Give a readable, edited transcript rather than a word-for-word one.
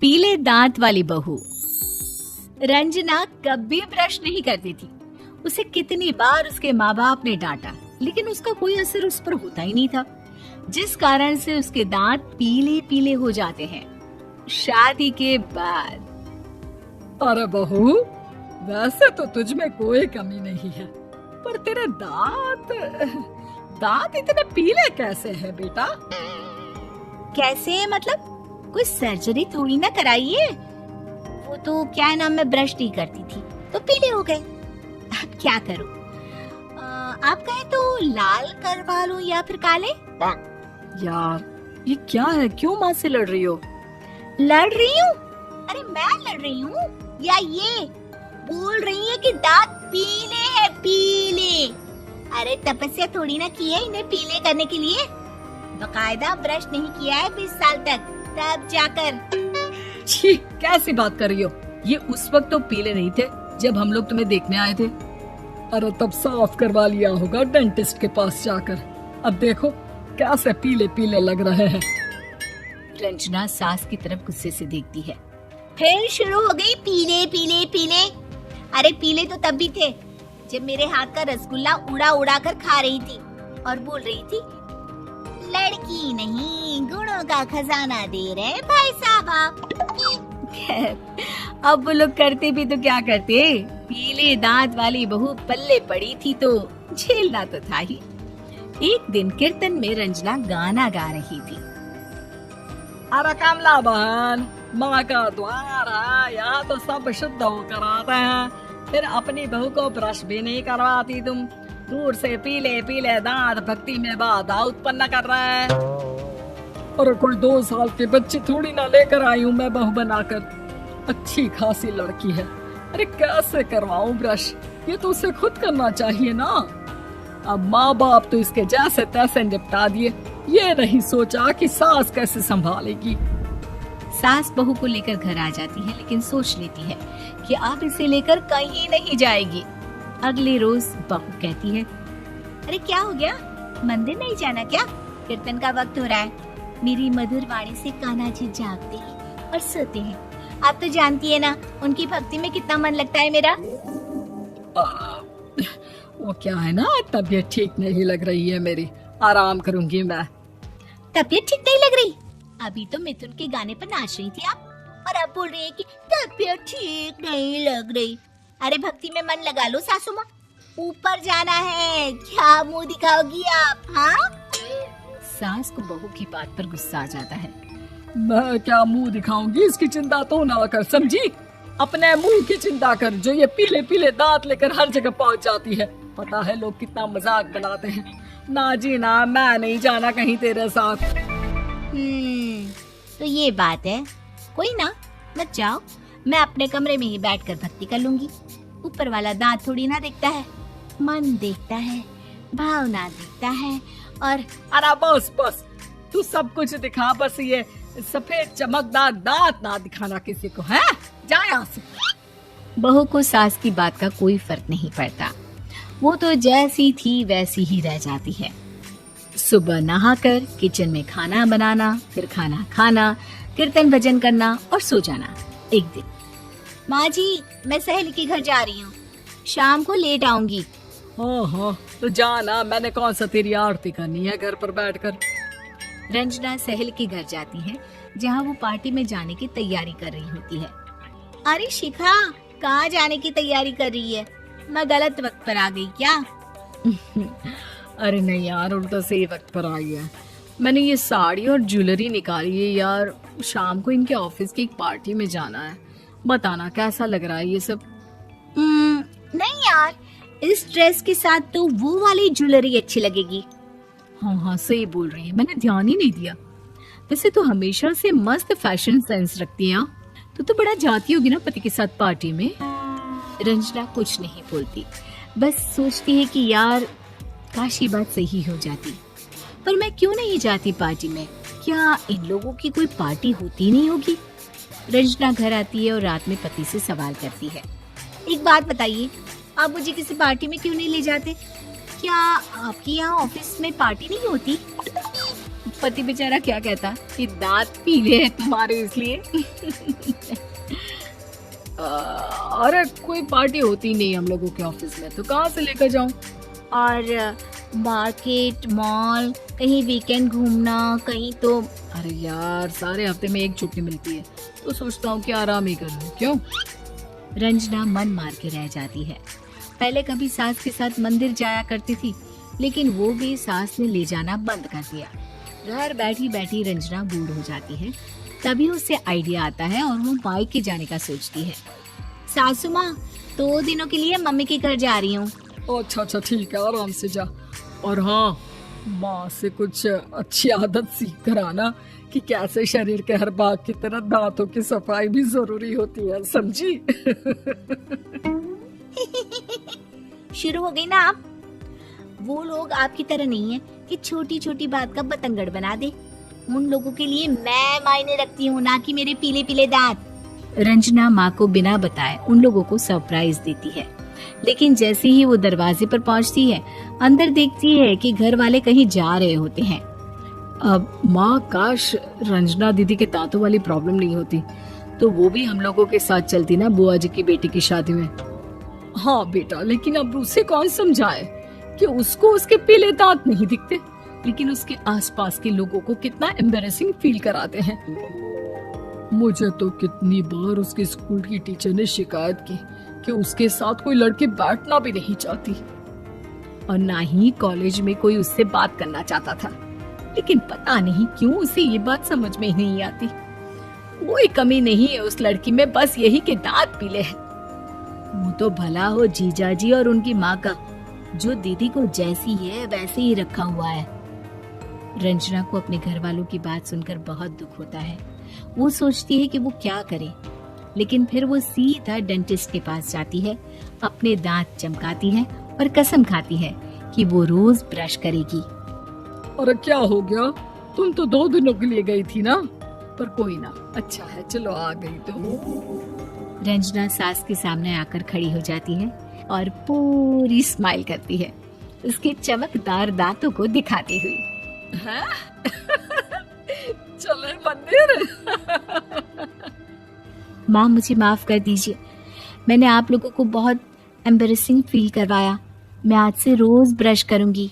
पीले दांत वाली बहू। रंजना कभी ब्रश नहीं करती थी। उसे कितनी बार उसके माँ बाप ने डांटा, लेकिन उसका कोई असर उस पर होता ही नहीं था, जिस कारण से उसके दांत पीले पीले हो जाते हैं। शादी के बाद। अरे बहू, वैसे तो तुझ में कोई कमी नहीं है, पर तेरे दांत इतने पीले कैसे हैं बेटा? कैसे मतलब? कोई सर्जरी थोड़ी ना कराइए। वो तो क्या नाम, मैं ब्रश नहीं करती थी तो पीले हो गए। अब क्या करूं? आप कहें तो लाल करवा लूं या फिर काले? यार ये क्या है, क्यों माँ से लड़ रही हो? लड़ रही हूँ? अरे मैं लड़ रही हूँ या ये बोल रही है कि दांत पीले हैं, पीले? अरे तपस्या थोड़ी ना की है इन्हें पीले करने के लिए। बकायदा ब्रश नहीं किया है 20 साल तक, तब जाकर। छी, कैसी बात कर रही हो? ये उस वक्त तो पीले नहीं थे जब हम लोग तुम्हें देखने आए थे। अरे तब साफ करवा लिया होगा डेंटिस्ट के पास जाकर। अब देखो कैसे पीले पीले लग रहे हैं। रंजना सास की तरफ गुस्से से देखती है। फिर शुरू हो गई पीले पीले पीले। अरे पीले तो तब भी थे जब मेरे हाथ का रसगुल्ला उड़ा उड़ा कर खा रही थी और बोल रही थी, लड़की नहीं गुणों का खजाना दे रहे भाई साहब आप। अब वो लोग करते भी तो क्या करते, पीले दांत वाली बहू पल्ले पड़ी थी तो झेलना तो था ही। एक दिन कीर्तन में रंजना गाना गा रही थी। अरे कमला बहन, माँ का द्वार है, यहाँ तो सब शुद्ध होकर आते हैं, फिर अपनी बहू को ब्रश भी नहीं करवाती तुम। दूर से पीले पीले दांत भक्ति में बाधा उत्पन्न कर रहा है। और कोई 2 साल के बच्चे थोड़ी ना लेकर आई हूँ मैं बहू बनाकर। अच्छी खासी लड़की है, अरे कैसे करवाऊं ब्रश? ये तो उसे खुद करना चाहिए ना। अब माँ बाप तो इसके जैसे तैसे निपटा दिए, ये नहीं सोचा कि सास कैसे संभालेगी। सास बहू को लेकर घर आ जाती है, लेकिन सोच लेती है कि अब इसे लेकर कहीं नहीं जाएगी। अगले रोज बहू कहती है, अरे क्या हो गया, मंदिर नहीं जाना क्या? कीर्तन का वक्त हो रहा है। मेरी मधुर वाणी से कान्हा जी जागते हैं और सोते हैं। आप तो जानती है ना उनकी भक्ति में कितना मन लगता है मेरा। वो क्या है ना, तबीयत ठीक नहीं लग रही है मेरी, आराम करूंगी मैं। तबीयत ठीक नहीं लग रही? अभी तो मिथुन के गाने पर नाच रही थी आप, और अब बोल रही है कि तबीयत ठीक नहीं लग रही। अरे भक्ति में मन लगा लो सासू माँ, ऊपर जाना है, क्या मुंह दिखाओगी आप? हाँ? सास को बहू की बात पर गुस्सा आ जाता है। मैं क्या मुंह दिखाऊंगी, इसकी चिंता तो ना कर, समझी? अपने मुंह की चिंता कर, जो ये पीले पीले दांत लेकर हर जगह पहुंच जाती है। पता है लोग कितना मजाक बनाते हैं। ना जी ना, मैं नहीं जाना कहीं तेरे साथ। तो ये बात है, कोई ना, मत जाओ, मैं अपने कमरे में ही बैठकर भक्ति कर लूंगी। ऊपर वाला दांत थोड़ी ना देखता है, मन देखता है, भावना देखता है। और अरे बस बस, तू सब कुछ दिखा, बस ये सफेद चमकदार दांत ना दिखाना किसी को, है? जा यहाँ से। बहू को सास की बात का कोई फर्क नहीं पड़ता, वो तो जैसी थी वैसी ही रह जाती है। सुबह नहाकर किचन में खाना बनाना, फिर खाना खाना, कीर्तन भजन करना और सो जाना। एक दिन, माँ जी मैं सहेली के घर जा रही हूँ, शाम को लेट आऊंगी। हाँ, तो जाना, मैंने कौन सा तेरी आरती करनी है घर पर बैठकर। रंजना सहेली के घर जाती है, जहाँ वो पार्टी में जाने की तैयारी कर रही होती है। अरे शिखा, कहाँ जाने की तैयारी कर रही है? मैं गलत वक्त पर आ गई क्या? अरे नहीं यार, उल्टा सही वक्त पर आई है। मैंने ये साड़ी और ज्वेलरी निकाली है यार, शाम को इनके ऑफिस की एक पार्टी में जाना है। बताना कैसा लग रहा है ये सब? नहीं यार, इस ड्रेस के साथ तो वो वाली ज्वेलरी अच्छी लगेगी। हाँ सही बोल रही है, मैंने ध्यान ही नहीं दिया। वैसे तो हमेशा से मस्त फैशन सेंस रखती है। तो बड़ा जाती होगी ना पति के साथ पार्टी में। रंजना कुछ नहीं बोलती, बस सोचती है कि यार काश ये बात सही हो जाती, पर मैं क्यों नहीं जाती पार्टी में? क्या इन लोगों की कोई पार्टी होती नहीं होगी? रंजना घर आती है और रात में पति से सवाल करती है, एक बात बताइए, आप मुझे किसी पार्टी में क्यों नहीं ले जाते? क्या आपके यहाँ ऑफिस में पार्टी नहीं होती? पति बेचारा क्या कहता कि दांत पीले हैं तुम्हारे इसलिए। अरे कोई पार्टी होती नहीं हम लोगों के ऑफिस में, तो कहाँ से लेकर जाऊं? और मार्केट, मॉल, कहीं वीकेंड घूमना, कहीं तो। अरे यार सारे हफ्ते में एक छुट्टी मिलती है, तो सोचता हूँ कि आराम ही कर लूं। क्यों? रंजना मन मार के रह जाती है। पहले कभी सास के साथ मंदिर जाया करती थी, लेकिन वो भी सास ने ले जाना बंद कर दिया। घर बैठी बैठी रंजना बूढ़ हो जाती है। तभी उसे आइडिया आता है और वो मायके जाने का सोचती है। सासू माँ, 2 दिनों के लिए मम्मी के घर जा रही हूँ। अच्छा ठीक है, आराम से जा। और हाँ, माँ से कुछ अच्छी आदत सीख कर आना कि कैसे शरीर के हर भाग की तरह दांतों की सफाई भी जरूरी होती है, समझी? शुरू हो गई ना आप। वो लोग आपकी तरह नहीं है कि छोटी छोटी बात का बतंगड़ बना दे। उन लोगों के लिए मैं मायने रखती हूँ, ना कि मेरे पीले पीले दांत। रंजना माँ को बिना बताए उन लोगों को सरप्राइज देती है, लेकिन जैसे ही वो दरवाजे पर पहुँचती है, अंदर देखती है कि घर वाले कहीं जा रहे होते हैं। अब माँ, काश रंजना दीदी के दांतों वाली प्रॉब्लम नहीं होती, तो वो भी हम लोगों के साथ चलती ना बुआ जी की बेटी की शादी में। हाँ बेटा, लेकिन अब उसे कौन समझाए कि उसको उसके पीले दांत नहीं दिखते, लेकिन उसके आसपास के लोगों को कितना एम्बैरेसिंग फील कराते हैं। मुझे तो कितनी बार उसके स्कूल की टीचर ने शिकायत की कि उसके साथ कोई लड़की बैठना भी नहीं चाहती, और ना ही कॉलेज में कोई उससे बात करना चाहता था। लेकिन पता नहीं क्यों उसे ये बात समझ में ही नहीं आती। कोई कमी नहीं है उस लड़की में, बस यही कि दांत पीले हैं। वो तो भला हो जीजा जी और उनकी माँ का, जो दीदी को जैसी है वैसे ही रखा हुआ है। रंजना को अपने घर वालों की बात सुनकर बहुत दुख होता है। वो सोचती है कि वो क्या करे, लेकिन फिर वो सीधा डेंटिस्ट के पास जाती है, अपने दांत चमकाती है और कसम खाती है कि वो रोज ब्रश करेगी। अरे क्या हो गया? तुम तो 2 दिनों के लिए गई थी ना, पर कोई ना, अच्छा है, चलो आ गई तो। रंजना सास के सामने आकर खड़ी हो जाती है और पूरी स्माइल करती है, उसके चमकदार दांतों को दिखाती हुई। चले मंदिर। माँ, मुझे माफ कर दीजिए, मैंने आप लोगों को बहुत एम्बैरेसिंग फील करवाया। मैं आज से रोज ब्रश करूंगी।